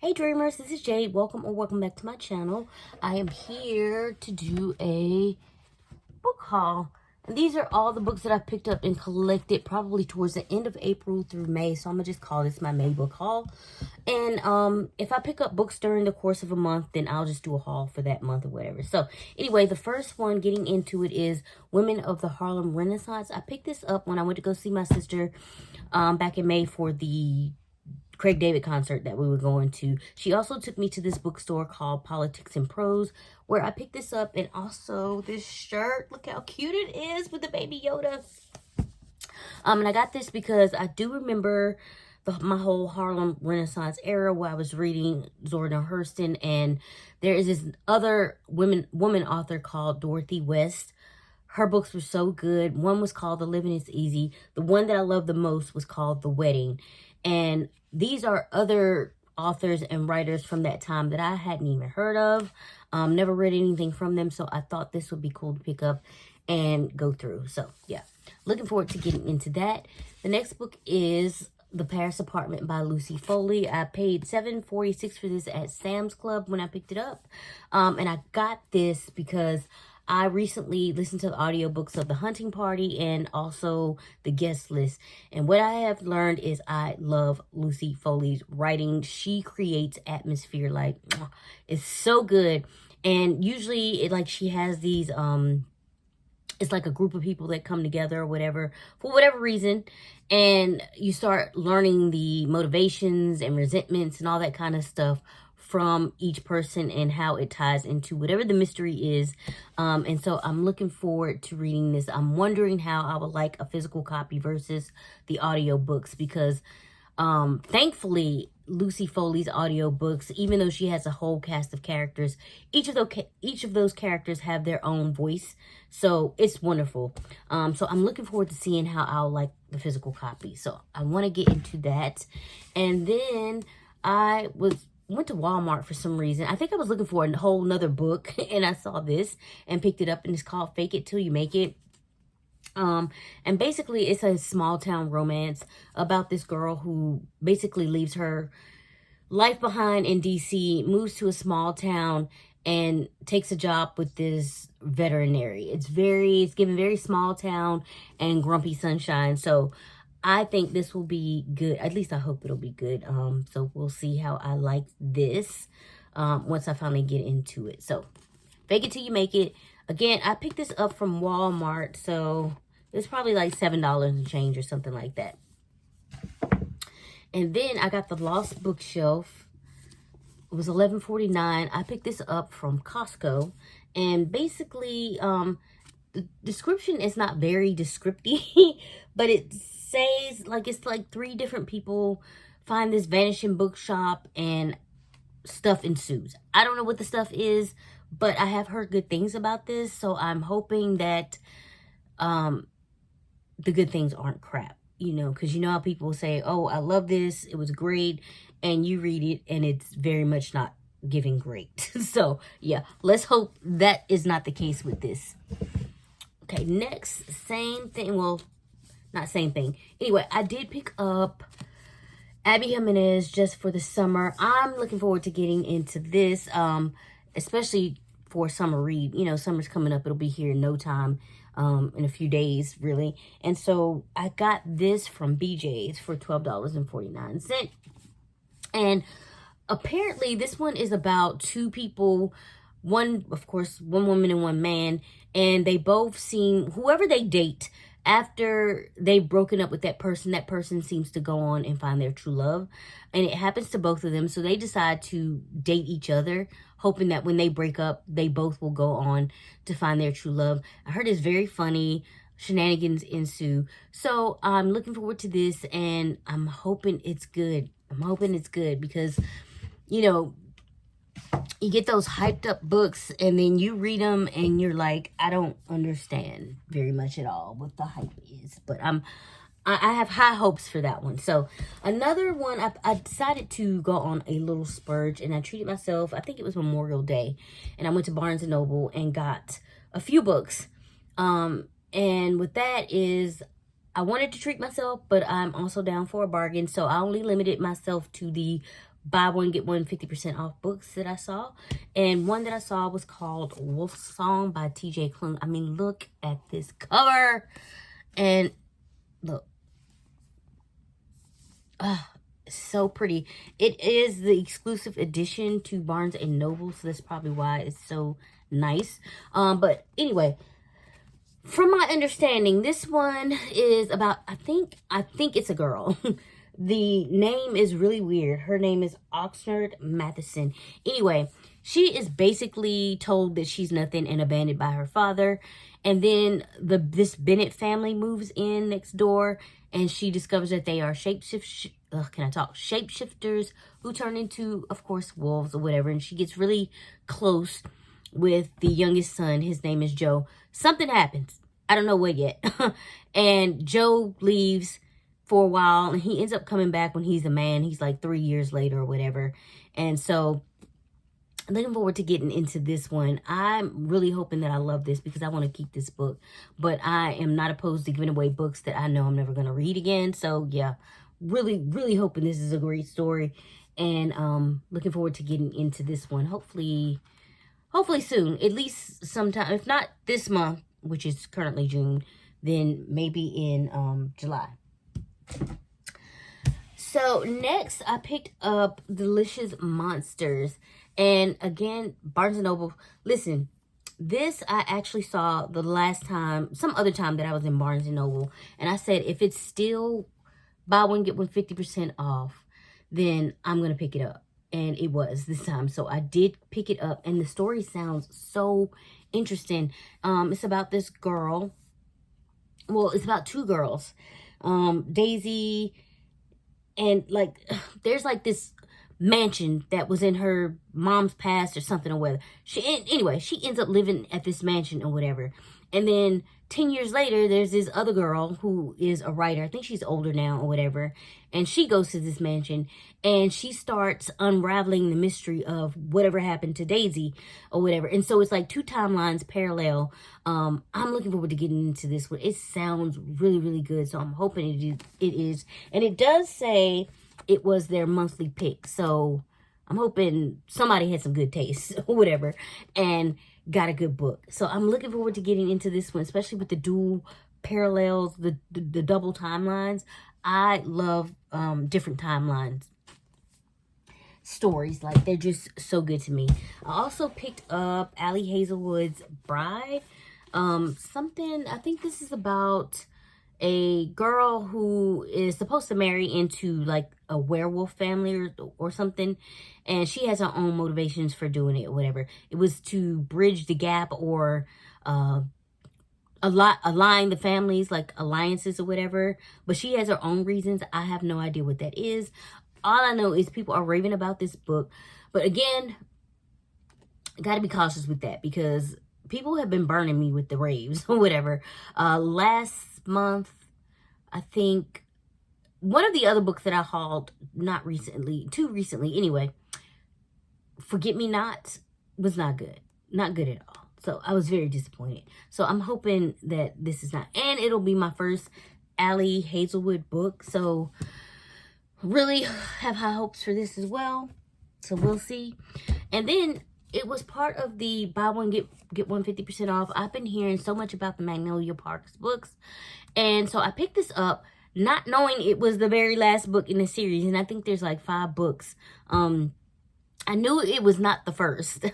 Hey dreamers, this is Jade. Welcome back to my channel. I am here to do a book haul. And these are all the books that I picked up and collected probably towards the end of April through May. So I'm going to just call this my May book haul. And if I pick up books during the course of a month, then I'll just do a haul for that month or whatever. So anyway, the first one, getting into it, is Women of the Harlem Renaissance. I picked this up when I went to go see my sister back in May for the Craig David concert that we were going to. She also took me to this bookstore called Politics and Prose, where I picked this up, and also this shirt. Look how cute it is with the baby Yoda. And I got this because I do remember my whole Harlem Renaissance era where I was reading Zora Neale Hurston, and there is this other woman author called Dorothy West. Her books were so good. One was called The Living is Easy. The one that I loved the most was called The Wedding. And these are other authors and writers from that time that I hadn't even heard of. Never read anything from them. So I thought this would be cool to pick up and go through. So yeah, looking forward to getting into that. The next book is The Paris Apartment by Lucy Foley. I paid $7.46 for this at Sam's Club when I picked it up. And I got this because I recently listened to the audiobooks of The Hunting Party and also The Guest List. And what I have learned is I love Lucy Foley's writing. She creates atmosphere like, it's so good. And usually she has these, it's like a group of people that come together or whatever, for whatever reason. And you start learning the motivations and resentments and all that kind of stuff from each person and how it ties into whatever the mystery is. And so I'm looking forward to reading this. I'm wondering how I would like a physical copy versus the audiobooks, because thankfully Lucy Foley's audiobooks, even though she has a whole cast of characters, each of those characters have their own voice. So it's wonderful. So I'm looking forward to seeing how I'll like the physical copy. So I want to get into that. And then I went to Walmart for some reason. I think I was looking for a whole nother book and I saw this and picked it up, and it's called Fake It Till You Make It. And basically it's a small town romance about this girl who basically leaves her life behind in DC, moves to a small town and takes a job with this veterinary. It's given very small town and grumpy sunshine. So I think this will be good. At least I hope it'll be good. So we'll see how I like this once I finally get into it. So Fake It Till You Make It. Again, I picked this up from Walmart, so it's probably like $7 and change or something like that. And then I got The Lost Bookshelf. It was $11.49. I picked this up from Costco, and basically the description is not very descriptive, but it says it's like 3 different people find this vanishing bookshop and stuff ensues. I don't know what the stuff is, but I have heard good things about this, so I'm hoping that the good things aren't crap, because you know how people say, oh, I love this, it was great, and you read it and it's very much not giving great. So yeah, let's hope that is not the case with this. Okay, next, same thing. Well, not same thing. Anyway, I did pick up Abby Jimenez Just for the Summer. I'm looking forward to getting into this, especially for a summer read. Summer's coming up. It'll be here in no time, in a few days, really. And so I got this from BJ's for $12.49. And apparently this one is about 2 people. One woman and one man. And they both seem, whoever they date, after they've broken up with that person seems to go on and find their true love. And it happens to both of them. So they decide to date each other, hoping that when they break up, they both will go on to find their true love. I heard it's very funny. Shenanigans ensue. So I'm looking forward to this, and I'm hoping it's good. I'm hoping it's good because, you get those hyped up books and then you read them and you're like, I don't understand very much at all what the hype is. But I have high hopes for that one. So another one, I decided to go on a little splurge, and I treated myself. I think it was Memorial Day, and I went to Barnes & Noble and got a few books. And with that is, I wanted to treat myself, but I'm also down for a bargain. So I only limited myself to the buy one, get one 50% off books that I saw. And one that I saw was called Wolf Song by TJ Klune. I mean, look at this cover. And look. So pretty. It is the exclusive edition to Barnes and Noble, so that's probably why it's so nice. But anyway, from my understanding, this one is about, I think it's a girl. The name is really weird. Her name is Oxnard Matheson. Anyway, she is basically told that she's nothing and abandoned by her father. And then this Bennett family moves in next door, and she discovers that they are shapeshifters who turn into, of course, wolves or whatever. And she gets really close with the youngest son. His name is Joe. Something happens. I don't know what yet. And Joe leaves for a while, and he ends up coming back when he's a man. He's like 3 years later or whatever. And so I'm looking forward to getting into this one. I'm really hoping that I love this because I want to keep this book. But I am not opposed to giving away books that I know I'm never going to read again. So yeah, really, really hoping this is a great story. And looking forward to getting into this one. Hopefully soon. At least sometime. If not this month, which is currently June, then maybe in July. So next, I picked up Delicious Monsters. And again, Barnes & Noble. Listen, this I actually saw the last time, some other time that I was in Barnes & Noble. And I said, if it's still buy one, get one 50% off, then I'm going to pick it up. And it was this time. So I did pick it up. And the story sounds so interesting. It's about this girl. Well, it's about two girls. Daisy, and like there's like this mansion that was in her mom's past or something or whatever. Anyway, she ends up living at this mansion or whatever. And then 10 years later, there's this other girl who is a writer. I think she's older now or whatever. And she goes to this mansion and she starts unraveling the mystery of whatever happened to Daisy or whatever. And so it's like two timelines parallel. I'm looking forward to getting into this one. It sounds really, really good. So I'm hoping it is. And it does say it was their monthly pick. So I'm hoping somebody had some good taste or whatever and got a good book. So I'm looking forward to getting into this one, especially with the dual parallels, the double timelines. I love different timelines stories. Like, they're just so good to me. I also picked up Hazelwoods Bride. Something, I think this is about a girl who is supposed to marry into like a werewolf family or something, and she has her own motivations for doing it or whatever. It was to bridge the gap or align the families, like alliances or whatever, but she has her own reasons. I have no idea what that is. All I know is people are raving about this book, but again, got to be cautious with that because people have been burning me with the raves or whatever. Last month, I think one of the other books that I hauled, too recently anyway, Forget Me Not, was not good. Not good at all. So I was very disappointed. So I'm hoping that this is not, and it'll be my first Hazelwood book. So really have high hopes for this as well. So we'll see. And then it was part of the buy one, get one 50% off. I've been hearing so much about the Magnolia Parks books. And so I picked this up not knowing it was the very last book in the series. And I think there's like 5 books. I knew it was not the first.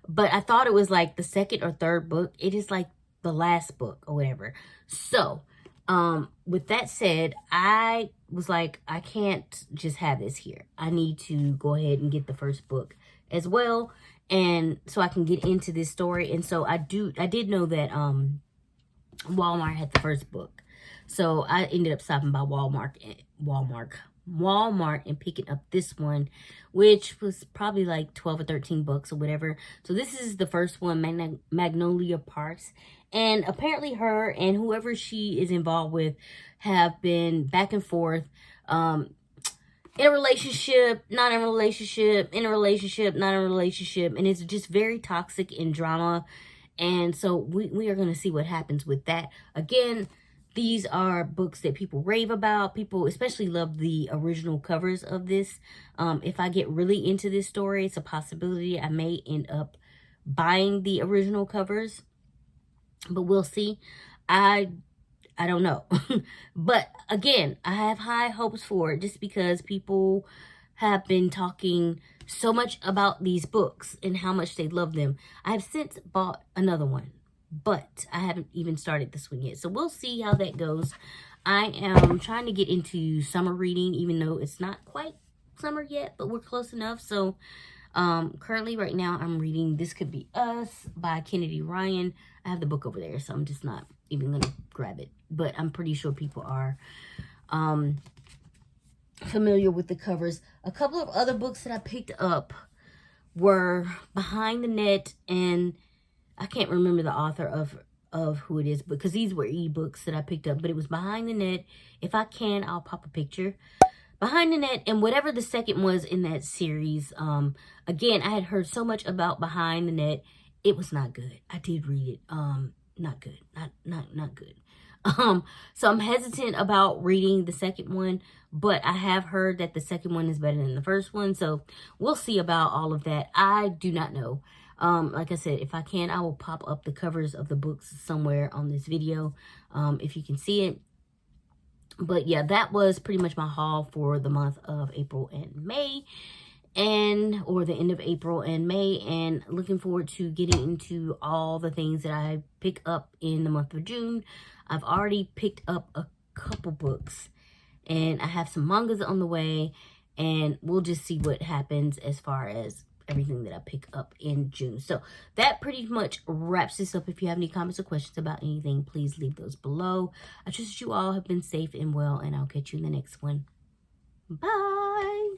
But I thought it was like the second or third book. It is like the last book or whatever. So, with that said, I was like, I can't just have this here. I need to go ahead and get the first book as well. And so I can get into this story. And so I did know that Walmart had the first book. So I ended up stopping by Walmart and picking up this one, which was probably like 12 or 13 bucks or whatever. So this is the first one, Magnolia Parks. And apparently her and whoever she is involved with have been back and forth, in a relationship, not in a relationship, in a relationship, not in a relationship. And it's just very toxic and drama. And so we are going to see what happens with that. Again, These are books that people rave about. People especially love the original covers of this. If I get really into this story, it's a possibility I may end up buying the original covers, but we'll see. I don't know. But again, I have high hopes for it just because people have been talking so much about these books and how much they love them. I have since bought another one, but I haven't even started this one yet. So we'll see how that goes. I am trying to get into summer reading, even though it's not quite summer yet, but we're close enough. So currently right now I'm reading This Could Be Us by Kennedy Ryan. I have the book over there, so I'm just not even gonna grab it, but I'm pretty sure people are familiar with the covers. A couple of other books that I picked up were Behind the Net, and I can't remember the author of who it is, because these were ebooks that I picked up, but it was Behind the Net. If I can, I'll pop a picture. Behind the Net, and whatever the second was in that series. Again, I had heard so much about Behind the Net. It was not good. I did read it. Not good. Not good. So I'm hesitant about reading the second one, but I have heard that the second one is better than the first one. So we'll see about all of that. I do not know. Like I said, if I can, I will pop up the covers of the books somewhere on this video, if you can see it. But yeah, that was pretty much my haul for the month of April and May, or the end of April and May, and looking forward to getting into all the things that I pick up in the month of June. I've already picked up a couple books, and I have some mangas on the way, and we'll just see what happens as far as everything that I pick up in June. So that pretty much wraps this up. If you have any comments or questions about anything, please leave those below. I trust you all have been safe and well, and I'll catch you in the next one. Bye.